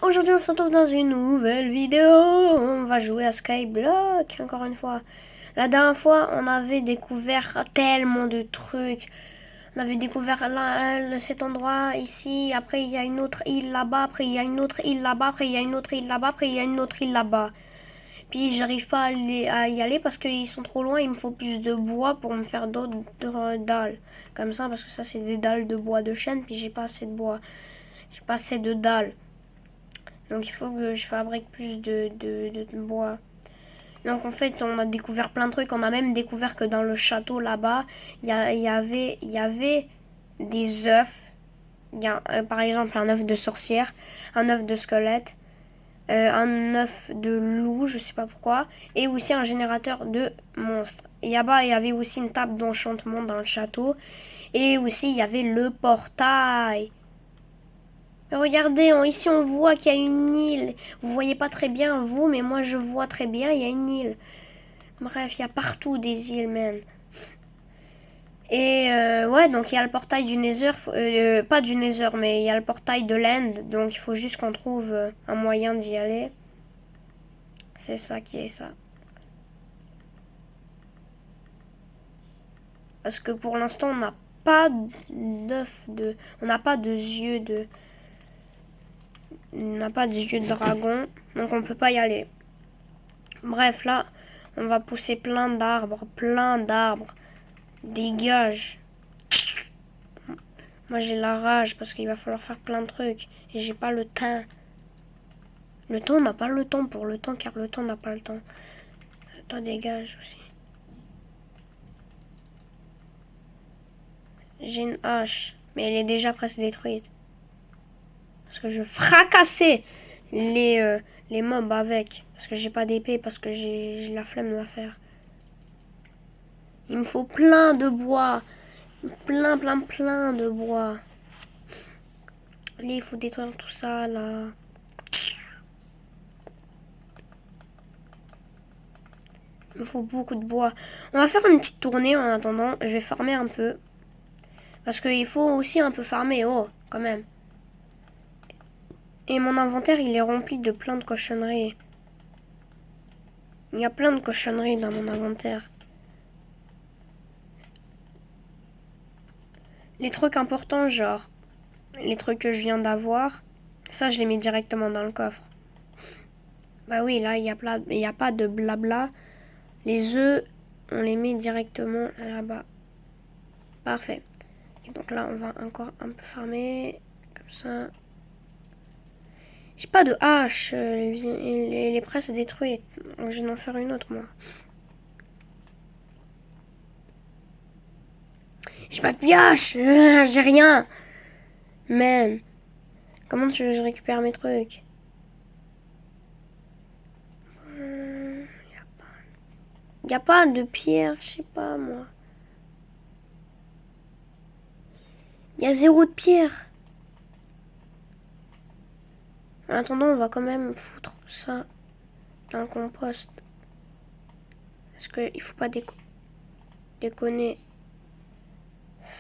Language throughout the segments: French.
Aujourd'hui, on se retrouve dans une nouvelle vidéo. On va jouer à Skyblock, encore une fois. La dernière fois, on avait découvert tellement de trucs. On avait découvert cet endroit ici. Après, il y a une autre île là-bas. Après, il y a une autre île là-bas. Après, il y a une autre île là-bas. Après, il y a une autre île là-bas. Puis, j'arrive pas à y aller parce qu'ils sont trop loin. Il me faut plus de bois pour me faire d'autres dalles. Comme ça, parce que ça, c'est des dalles de bois de chêne. Puis, j'ai pas assez de bois. J'ai pas assez de dalles. Donc il faut que je fabrique plus de bois. Donc en fait, on a découvert plein de trucs. On a même découvert que dans le château là-bas, il y avait des œufs. Par exemple un œuf de sorcière, un œuf de squelette, un œuf de loup, je sais pas pourquoi, et aussi un générateur de monstres. Et là-bas, il y avait aussi une table d'enchantement dans le château. Et aussi, il y avait le portail. Regardez, ici on voit qu'il y a une île. Vous voyez pas très bien vous, mais moi je vois très bien, il y a une île. Bref, il y a partout des îles, man. Et ouais, donc il y a le portail du Nether, pas du Nether, mais il y a le portail de l'End, donc il faut juste qu'on trouve un moyen d'y aller. C'est ça qui est ça. Parce que pour l'instant, on n'a pas d'œuf de... On n'a pas de yeux de... On n'a pas de yeux de dragon, donc on peut pas y aller. Bref, là, on va pousser plein d'arbres, plein d'arbres. Dégage. Moi, j'ai la rage parce qu'il va falloir faire plein de trucs. Et j'ai pas le temps. Le temps, on n'a pas le temps pour le temps, car le temps n'a pas le temps. Toi, dégage aussi. J'ai une hache, mais elle est déjà presque détruite. Parce que je fracassais les mobs avec. Parce que j'ai pas d'épée, parce que j'ai la flemme de la faire. Il me faut plein de bois. Plein de bois. Allez, il faut détruire tout ça, là. Il me faut beaucoup de bois. On va faire une petite tournée en attendant. Je vais farmer un peu. Parce qu'il faut aussi un peu farmer. Oh, quand même. Et mon inventaire, il est rempli de plein de cochonneries. Il y a plein de cochonneries dans mon inventaire. Les trucs importants, genre les trucs que je viens d'avoir, ça, je les mets directement dans le coffre. Bah oui, là, il n'y a pas de blabla. Les œufs, on les met directement là-bas. Parfait. Et donc là, on va encore un peu farmer. Comme ça. J'ai pas de hache. Elle est presque détruite. Donc je vais en faire une autre, moi. J'ai pas de pioche. J'ai rien. Man. Comment tu veux que je récupère mes trucs? Y a pas de pierre, je sais pas, moi. Il y a zéro de pierre. En attendant, on va quand même foutre ça dans le compost. Parce qu'il faut pas déconner.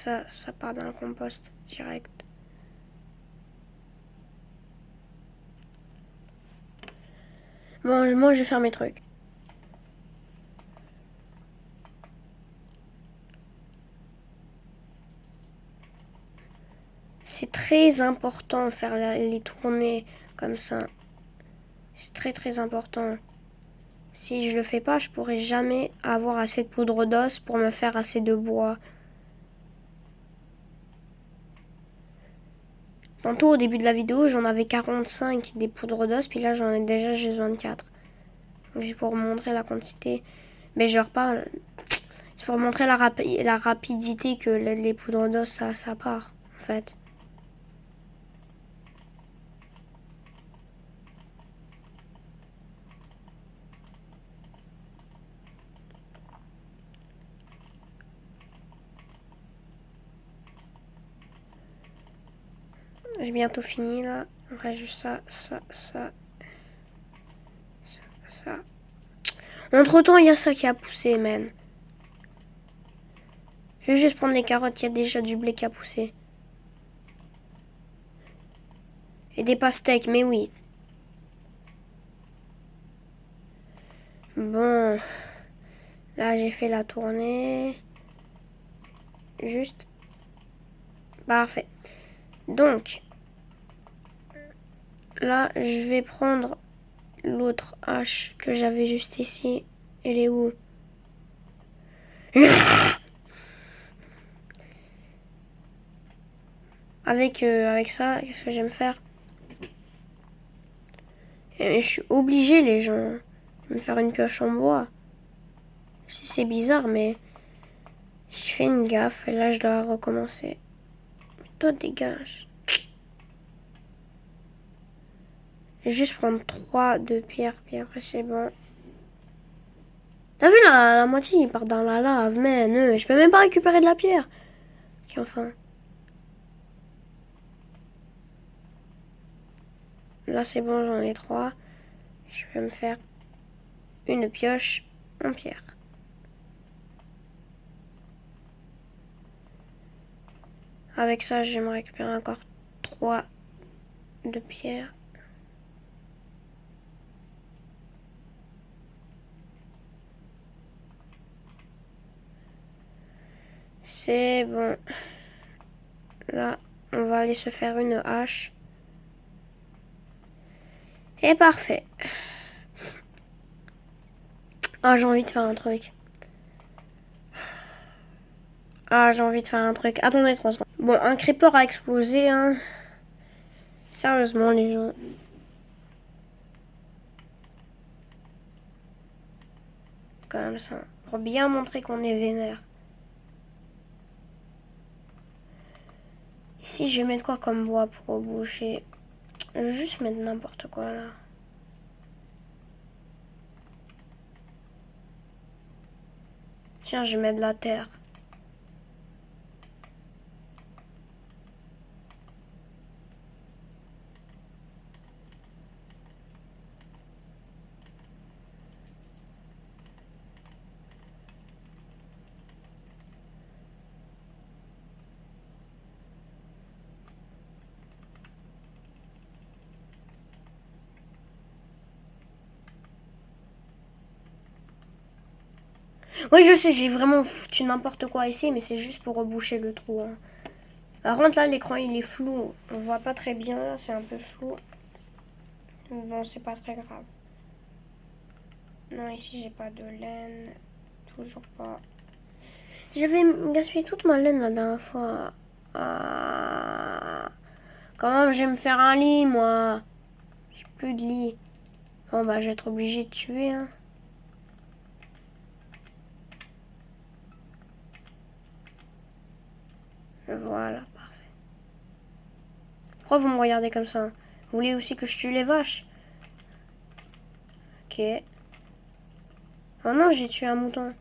Ça part dans le compost direct. Bon, moi, je vais faire mes trucs. C'est très important de faire les tournées comme ça. C'est très important. Si je le fais pas, je pourrai jamais avoir assez de poudre d'os pour me faire assez de bois. Tantôt, au début de la vidéo, j'en avais 45 des poudres d'os, puis là, j'en ai déjà juste 24. Donc, c'est pour montrer la quantité. Mais je reparle. C'est pour montrer la rapidité que les poudres d'os, ça part, en fait. J'ai bientôt fini, là. Il reste juste ça. Entre-temps, il y a ça qui a poussé, man. Je vais juste prendre les carottes, il y a déjà du blé qui a poussé. Et des pastèques, mais oui. Bon, là j'ai fait la tournée. Juste. Parfait. Donc, là je vais prendre l'autre hache que j'avais juste ici. Elle est où? Avec ça, qu'est-ce que j'aime faire? Et je suis obligé, les gens, de me faire une pioche en bois. Si c'est bizarre, mais j'ai fait une gaffe et là je dois recommencer. Mais toi, dégage. Je vais juste prendre 3 de pierre, puis après c'est bon. T'as vu la moitié, il part dans la lave, mais je peux même pas récupérer de la pierre. Ok, enfin. Là c'est bon, j'en ai 3. Je vais me faire une pioche en pierre. Avec ça, je vais me récupérer encore 3 de pierre. C'est bon. Là, on va aller se faire une hache. Et parfait. Ah, j'ai envie de faire un truc. Ah, j'ai envie de faire un truc. Attendez 3 secondes. Bon, un creeper a explosé, hein. Sérieusement, les gens. Comme ça. Pour bien montrer qu'on est vénère. Ici, je vais mettre quoi comme bois pour reboucher? Je vais juste mettre n'importe quoi, là. Tiens, je vais mettre de la terre. Oui, je sais, j'ai vraiment foutu n'importe quoi ici, mais c'est juste pour reboucher le trou, hein. Par contre, là, l'écran, il est flou. On voit pas très bien, c'est un peu flou. Bon, c'est pas très grave. Non, ici, j'ai pas de laine. Toujours pas. J'avais gaspillé toute ma laine la dernière fois. Ah. Comment je vais me faire un lit, moi? J'ai plus de lit. Bon, bah, je vais être obligé de tuer, hein. Voilà, parfait. Pourquoi vous me regardez comme ça? Vous voulez aussi que je tue les vaches? Ok. Oh non, j'ai tué un mouton.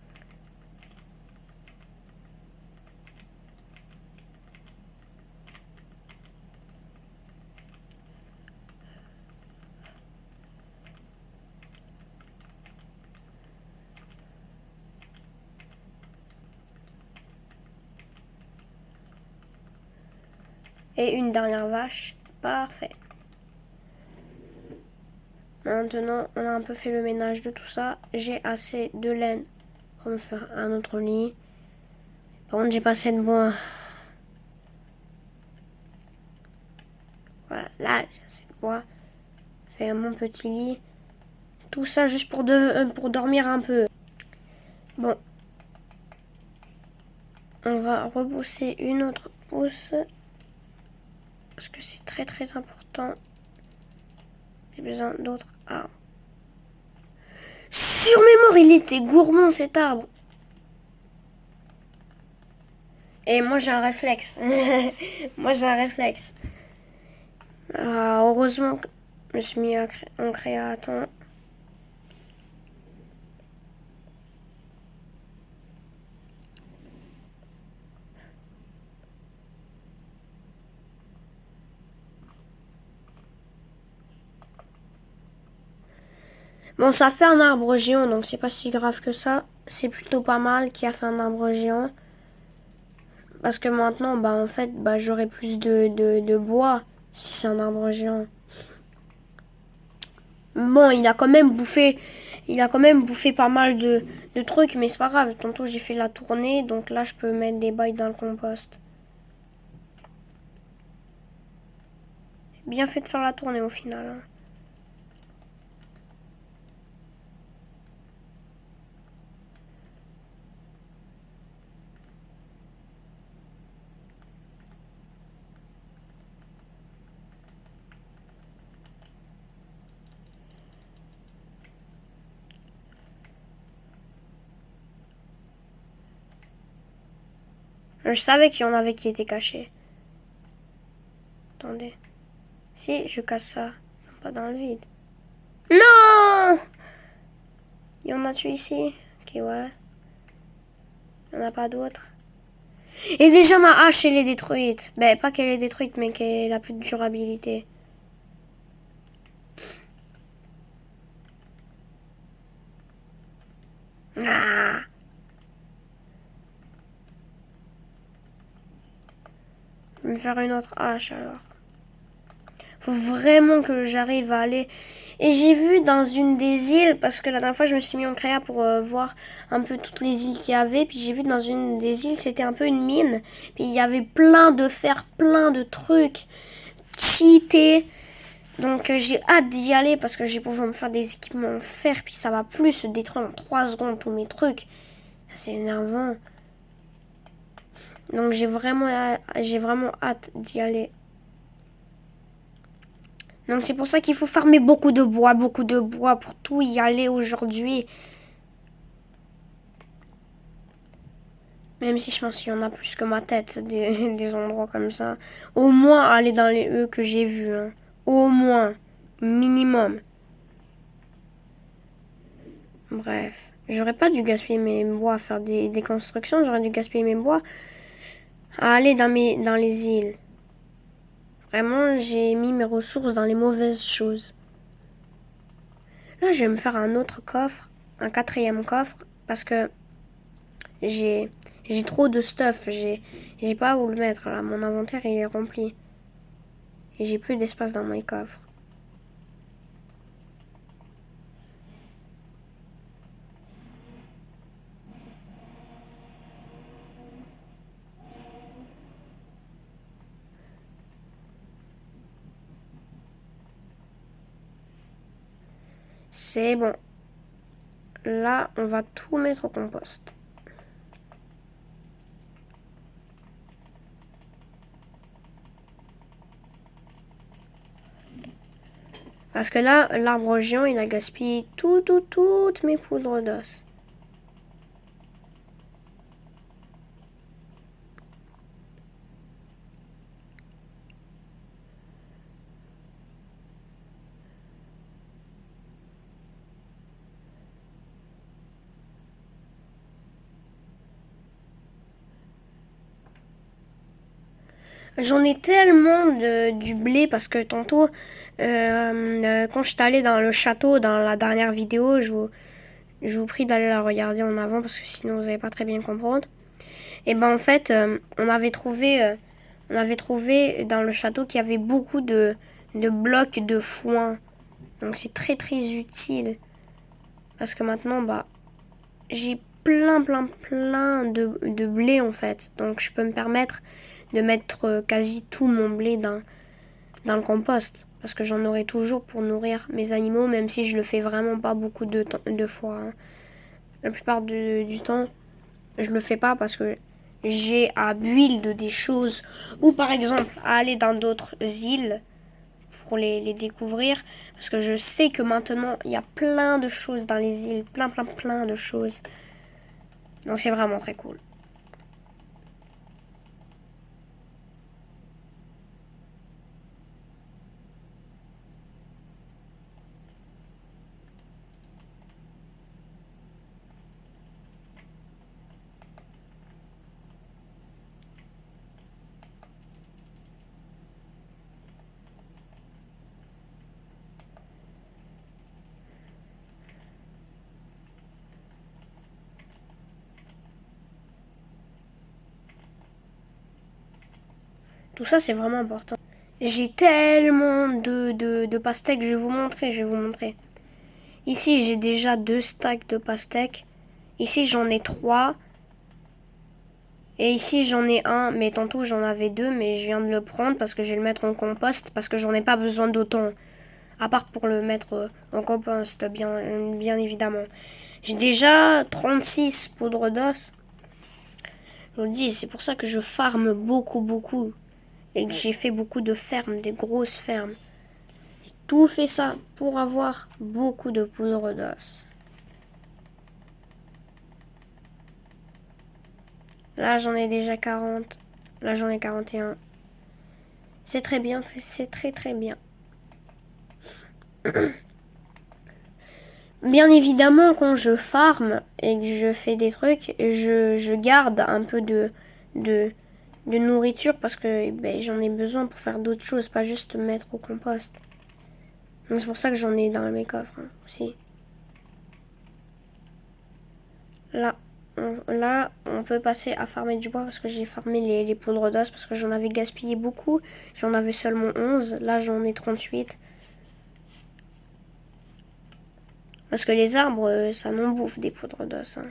Et une dernière vache. Parfait. Maintenant, on a un peu fait le ménage de tout ça. J'ai assez de laine pour me faire un autre lit. Par contre, j'ai pas assez de bois. Voilà, là, j'ai assez de bois. Faire mon petit lit. Tout ça juste pour dormir un peu. Bon. On va rebousser une autre pousse. Parce que c'est très très important. J'ai besoin d'autres arbres. Sur mémoire, il était gourmand cet arbre. Et moi j'ai un réflexe. Moi j'ai un réflexe. Ah, heureusement que je me suis mis en créaton. Bon, ça fait un arbre géant, donc c'est pas si grave que ça. C'est plutôt pas mal qui a fait un arbre géant. Parce que maintenant, bah en fait, bah j'aurai plus de bois si c'est un arbre géant. Bon, il a quand même bouffé. Il a quand même bouffé pas mal de trucs, mais c'est pas grave. Tantôt j'ai fait la tournée, donc là je peux mettre des bails dans le compost. Bien fait de faire la tournée au final. Hein. Je savais qu'il y en avait qui étaient cachés. Attendez. Si, je casse ça. Non, pas dans le vide. Non! Il y en a-tu ici? Ok, ouais. Il n'y en a pas d'autres. Et déjà ma hache, elle est détruite. Ben, pas qu'elle est détruite, mais qu'elle a plus de durabilité. Ah! Je vais me faire une autre hache alors. Faut vraiment que j'arrive à aller. Et j'ai vu dans une des îles, parce que la dernière fois je me suis mis en créa pour voir un peu toutes les îles qu'il y avait. Puis j'ai vu dans une des îles, c'était un peu une mine. Puis il y avait plein de fer, plein de trucs cheatés. Donc j'ai hâte d'y aller parce que j'ai pouvoir me faire des équipements en fer. Puis ça va plus se détruire en 3 secondes tous mes trucs. C'est énervant. Donc j'ai vraiment hâte d'y aller. Donc c'est pour ça qu'il faut farmer beaucoup de bois pour tout y aller aujourd'hui. Même si je pense qu'il y en a plus que ma tête, des endroits comme ça. Au moins aller dans les que j'ai vus. Hein. Au moins. Minimum. Bref. J'aurais pas dû gaspiller mes bois à faire des constructions. J'aurais dû gaspiller mes bois à aller dans les îles. Vraiment, j'ai mis mes ressources dans les mauvaises choses. Là, je vais me faire un autre coffre. Un 4e coffre. Parce que j'ai trop de stuff. J'ai pas où le mettre. Là, mon inventaire, il est rempli. Et j'ai plus d'espace dans mes coffres. C'est bon. Là, on va tout mettre au compost. Parce que là, l'arbre géant, il a gaspillé toutes mes poudres d'os. J'en ai tellement du blé parce que tantôt, quand j'étais allée dans le château dans la dernière vidéo, je vous prie d'aller la regarder en avant parce que sinon vous n'allez pas très bien comprendre. Et ben en fait, on avait trouvé dans le château qu'il y avait beaucoup de blocs de foin. Donc c'est très très utile. Parce que maintenant, bah, j'ai plein de blé en fait. Donc je peux me permettre de mettre quasi tout mon blé dans le compost. Parce que j'en aurai toujours pour nourrir mes animaux, même si je le fais vraiment pas beaucoup de fois. Hein. La plupart du temps, je le fais pas parce que j'ai à build des choses. Ou par exemple, à aller dans d'autres îles pour les découvrir. Parce que je sais que maintenant, il y a plein de choses dans les îles. Plein de choses. Donc c'est vraiment très cool. Tout ça, c'est vraiment important. J'ai tellement de pastèques, je vais vous montrer. Ici, j'ai déjà 2 stacks de pastèques. Ici, j'en ai 3. Et ici, j'en ai un. Mais tantôt, j'en avais 2. Mais je viens de le prendre parce que je vais le mettre en compost. Parce que j'en ai pas besoin d'autant. À part pour le mettre en compost, bien évidemment. J'ai déjà 36 poudres d'os. Je vous le dis, c'est pour ça que je farme beaucoup. Et que j'ai fait beaucoup de fermes, des grosses fermes. J'ai tout fait ça pour avoir beaucoup de poudre d'os. Là, j'en ai déjà 40. Là, j'en ai 41. C'est très bien, c'est très bien. Bien évidemment, quand je farme et que je fais des trucs, je garde un peu de nourriture parce que ben, j'en ai besoin pour faire d'autres choses, pas juste mettre au compost. Donc c'est pour ça que j'en ai dans mes coffres aussi. Là, on peut passer à farmer du bois parce que j'ai farmé les poudres d'os parce que j'en avais gaspillé beaucoup. J'en avais seulement 11. Là, j'en ai 38. Parce que les arbres, ça m'en bouffe des poudres d'os. Hein.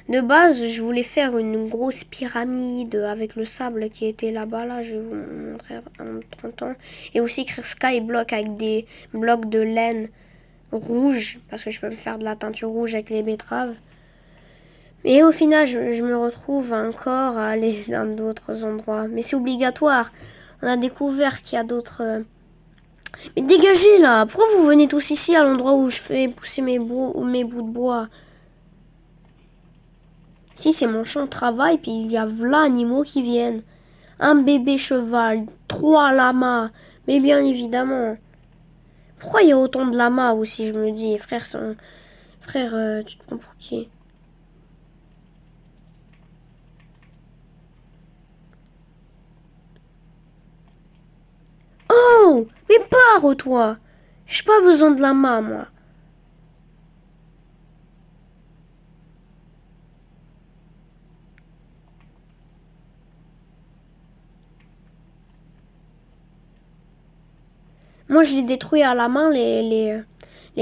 De base, je voulais faire une grosse pyramide avec le sable qui était là-bas. Là, je vais vous montrer en 30 ans. Et aussi écrire Skyblock avec des blocs de laine rouge. Parce que je peux me faire de la teinture rouge avec les betteraves. Et au final, je me retrouve encore à aller dans d'autres endroits. Mais c'est obligatoire. On a découvert qu'il y a d'autres... Mais dégagez là! Pourquoi vous venez tous ici à l'endroit où je fais pousser mes bouts de bois? Si c'est mon champ de travail, puis il y a v'là animaux qui viennent. Un bébé cheval, 3 lamas. Mais bien évidemment. Pourquoi il y a autant de lamas aussi, je me dis? Frère, tu te prends pour qui? Oh! Mais pars, toi! J'ai pas besoin de lama, moi. Moi, je les détruis à la main, les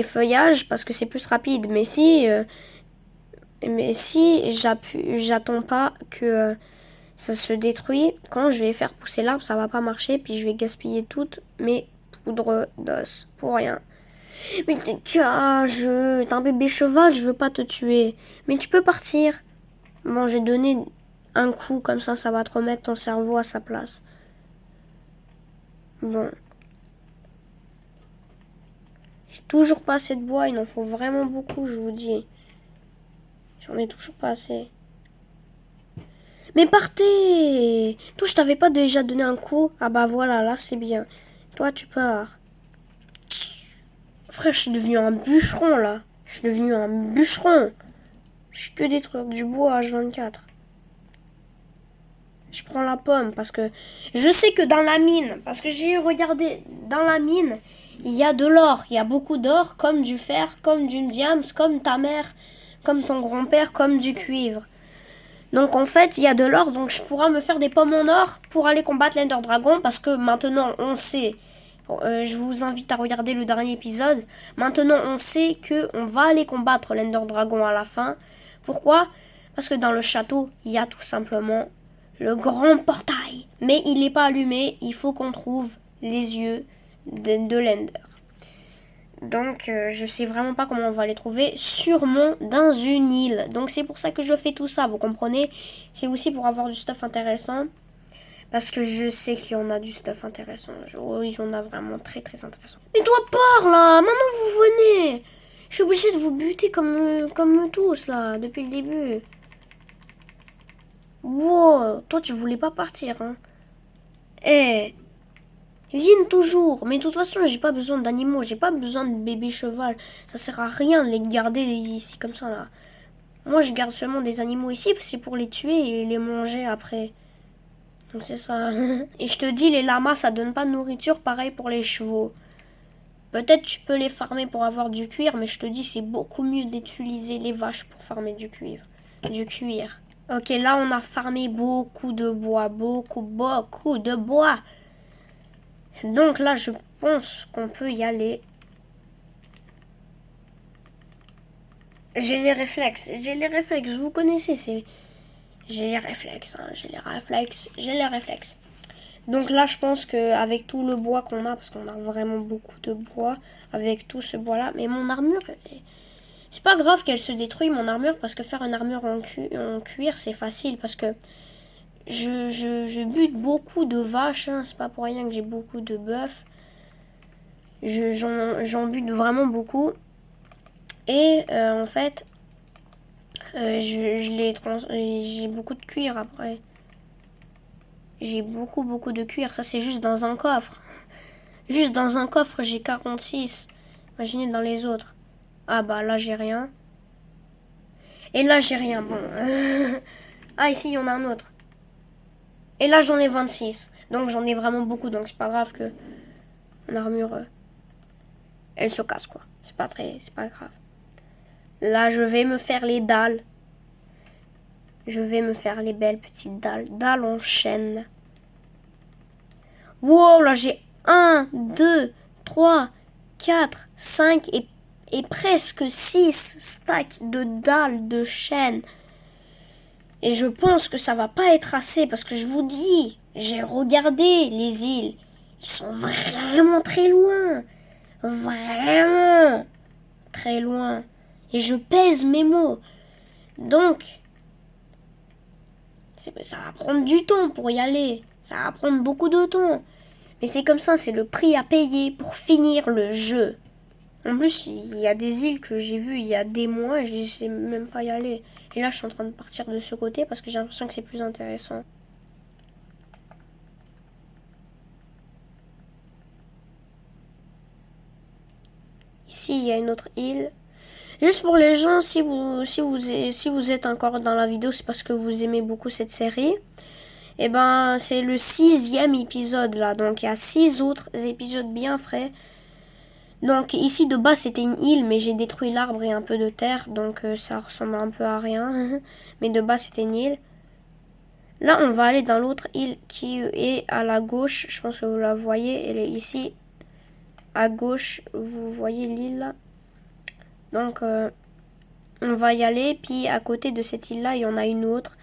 feuillages, parce que c'est plus rapide. Mais si j'attends pas que ça se détruit, quand je vais faire pousser l'arbre, ça va pas marcher, puis je vais gaspiller toutes mes poudres d'os pour rien. Mais t'es cage, t'es un bébé cheval, je veux pas te tuer. Mais tu peux partir. Bon, j'ai donné un coup, comme ça va te remettre ton cerveau à sa place. Bon. J'ai toujours pas assez de bois, il en faut vraiment beaucoup, je vous dis. J'en ai toujours pas assez. Mais partez! Toi, je t'avais pas déjà donné un coup? Ah bah voilà, là c'est bien. Toi, tu pars. Frère, je suis devenu un bûcheron, là. Je suis devenu un bûcheron. Je suis que détruire du bois H24. Je prends la pomme parce que je sais que dans la mine, parce que j'ai regardé dans la mine, il y a de l'or. Il y a beaucoup d'or, comme du fer, comme du diams, comme ta mère, comme ton grand-père, comme du cuivre. Donc en fait, il y a de l'or, donc je pourrais me faire des pommes en or pour aller combattre l'Ender Dragon parce que maintenant on sait. Je vous invite à regarder le dernier épisode. Maintenant on sait que on va aller combattre l'Ender Dragon à la fin. Pourquoi? Parce que dans le château, il y a tout simplement le grand portail. Mais il n'est pas allumé, il faut qu'on trouve les yeux de l'Ender. Donc je sais vraiment pas comment on va les trouver, sûrement dans une île. Donc c'est pour ça que je fais tout ça, vous comprenez? C'est aussi pour avoir du stuff intéressant. Parce que je sais qu'il y en a du stuff intéressant. Oui, il y en a vraiment très intéressant. Mais toi pars là, maintenant vous venez. Je suis obligée de vous buter comme tous là, depuis le début. Wow, toi tu voulais pas partir hein. Eh, ils viennent toujours. Mais de toute façon, j'ai pas besoin d'animaux. J'ai pas besoin de bébés cheval. Ça sert à rien de les garder ici comme ça là. Moi, je garde seulement des animaux ici. C'est pour les tuer et les manger après. Donc c'est ça. Et je te dis, les lamas, ça donne pas de nourriture. Pareil pour les chevaux. Peut-être tu peux les farmer pour avoir du cuir. Mais je te dis, c'est beaucoup mieux d'utiliser les vaches pour farmer du cuivre. Du cuir. Ok, là, on a farmé beaucoup de bois. Beaucoup de bois. Donc là, je pense qu'on peut y aller. J'ai les réflexes, vous connaissez, c'est... J'ai les réflexes, hein, j'ai les réflexes. Donc là, je pense qu'avec tout le bois qu'on a, parce qu'on a vraiment beaucoup de bois, avec tout ce bois-là, mais mon armure, c'est pas grave qu'elle se détruise, mon armure, parce que faire une armure en cuir, c'est facile, parce que je bute beaucoup de vaches, hein, c'est pas pour rien que j'ai beaucoup de bœufs. J'en bute vraiment beaucoup. Et en fait, j'ai beaucoup de cuir après. J'ai beaucoup de cuir. Ça, c'est juste dans un coffre. Juste dans un coffre, j'ai 46. Imaginez dans les autres. Ah bah là, j'ai rien. Et là, j'ai rien. Bon. Ah, ici, il y en a un autre. Et là, j'en ai 26. Donc, j'en ai vraiment beaucoup. Donc, c'est pas grave que mon armure, elle se casse, quoi. C'est pas grave. Là, je vais me faire les dalles. Je vais me faire les belles petites dalles. Dalles en chaîne. Wow, là j'ai 1, 2, 3, 4, 5 et presque 6 stacks de dalles de chaîne. Et je pense que ça va pas être assez parce que je vous dis, j'ai regardé les îles. Ils sont vraiment très loin. Vraiment très loin. Et je pèse mes mots. Donc, ça va prendre du temps pour y aller. Ça va prendre beaucoup de temps. Mais c'est comme ça, c'est le prix à payer pour finir le jeu. En plus, il y a des îles que j'ai vues il y a des mois et je ne sais même pas y aller. Et là, je suis en train de partir de ce côté parce que j'ai l'impression que c'est plus intéressant. Ici, il y a une autre île. Juste pour les gens, si vous êtes encore dans la vidéo, c'est parce que vous aimez beaucoup cette série. Et ben, c'est le 6e épisode là. Donc, il y a 6 autres épisodes bien frais. Donc ici de bas c'était une île mais j'ai détruit l'arbre et un peu de terre donc ça ressemble un peu à rien. Mais de bas c'était une île. Là on va aller dans l'autre île qui est à la gauche. Je pense que vous la voyez. Elle est ici à gauche. Vous voyez l'île là. Donc on va y aller. Puis à côté de cette île là il y en a une autre.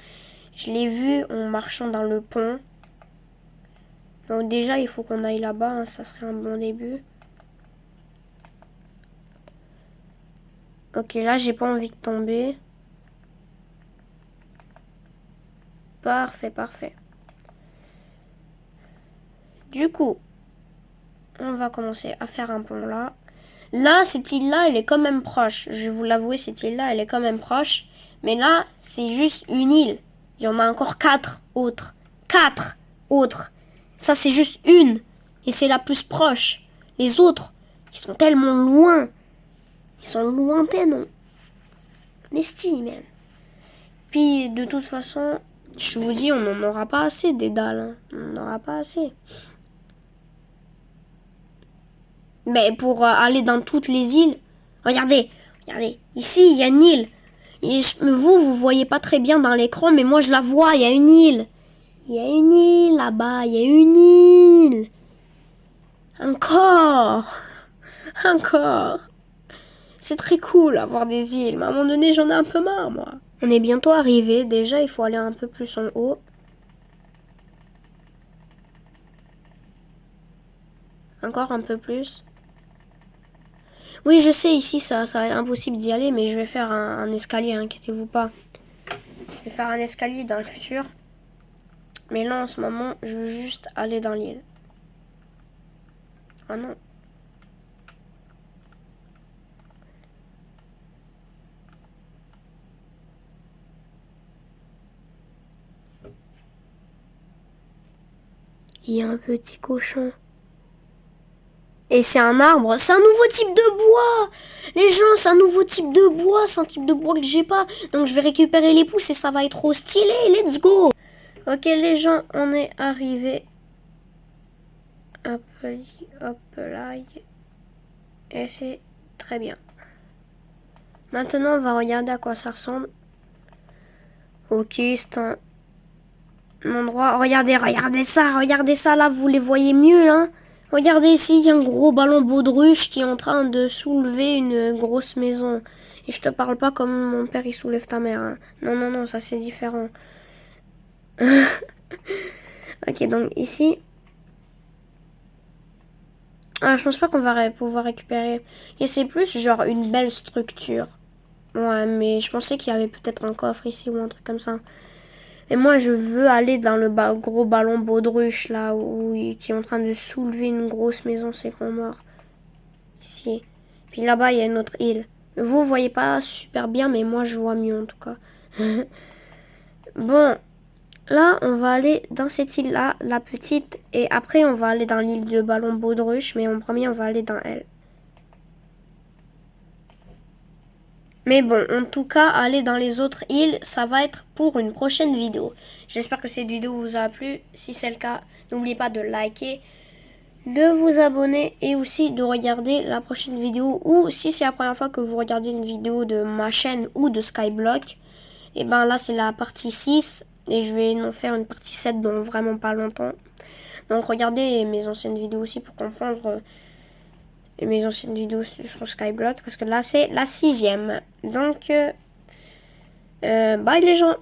Je l'ai vue en marchant dans le pont. Donc déjà il faut qu'on aille là-bas. Hein, ça serait un bon début. Ok, là, j'ai pas envie de tomber. Parfait, parfait. Du coup, on va commencer à faire un pont là. Là, cette île-là, elle est quand même proche. Je vais vous l'avouer, cette île-là, elle est quand même proche. Mais là, c'est juste une île. Il y en a encore 4 autres. 4 autres. Ça, c'est juste une. Et c'est la plus proche. Les autres, ils sont tellement loin. Ils sont lointains, non. Nesty, man. Puis, de toute façon, je vous dis, on n'en aura pas assez des dalles. Hein. On n'en aura pas assez. Mais pour aller dans toutes les îles, regardez, ici il y a une île. Et vous voyez pas très bien dans l'écran, mais moi je la vois, il y a une île. Il y a une île là-bas, il y a une île. Encore. C'est très cool avoir des îles, mais à un moment donné j'en ai un peu marre moi. On est bientôt arrivé, déjà il faut aller un peu plus en haut. Encore un peu plus. Oui, je sais, ici, ça va être impossible d'y aller, mais je vais faire un escalier, inquiétez-vous pas. Je vais faire un escalier dans le futur. Mais là, en ce moment, je veux juste aller dans l'île. Ah non. Il y a un petit cochon. Et c'est un arbre, c'est un nouveau type de bois. Les gens, c'est un nouveau type de bois, c'est un type de bois que j'ai pas. Donc je vais récupérer les pousses et ça va être trop stylé, let's go. Ok les gens, on est arrivé. Hop là. Et c'est très bien. Maintenant, on va regarder à quoi ça ressemble. Ok, c'est un endroit. Regardez ça là, vous les voyez mieux, hein. Regardez ici, il y a un gros ballon baudruche qui est en train de soulever une grosse maison. Et je te parle pas comme mon père il soulève ta mère. Hein. Non, non, non, ça c'est différent. Ok, donc ici... Ah, je pense pas qu'on va pouvoir récupérer. Et c'est plus genre une belle structure. Ouais, mais je pensais qu'il y avait peut-être un coffre ici ou un truc comme ça. Et moi, je veux aller dans le gros ballon baudruche, là, qui est en train de soulever une grosse maison, c'est qu'on mort. Ici. Puis là-bas, il y a une autre île. Vous voyez pas super bien, mais moi, je vois mieux, en tout cas. Bon, là, on va aller dans cette île-là, la petite. Et après, on va aller dans l'île de ballon baudruche, mais en premier, on va aller dans elle. Mais bon, en tout cas, aller dans les autres îles, ça va être pour une prochaine vidéo. J'espère que cette vidéo vous a plu. Si c'est le cas, n'oubliez pas de liker, de vous abonner et aussi de regarder la prochaine vidéo. Ou si c'est la première fois que vous regardez une vidéo de ma chaîne ou de Skyblock, et ben là c'est la partie 6 et je vais en faire une partie 7 dans vraiment pas longtemps. Donc regardez mes anciennes vidéos aussi pour comprendre mes anciennes vidéos sur Skyblock parce que là c'est la 6e. Donc bye les gens.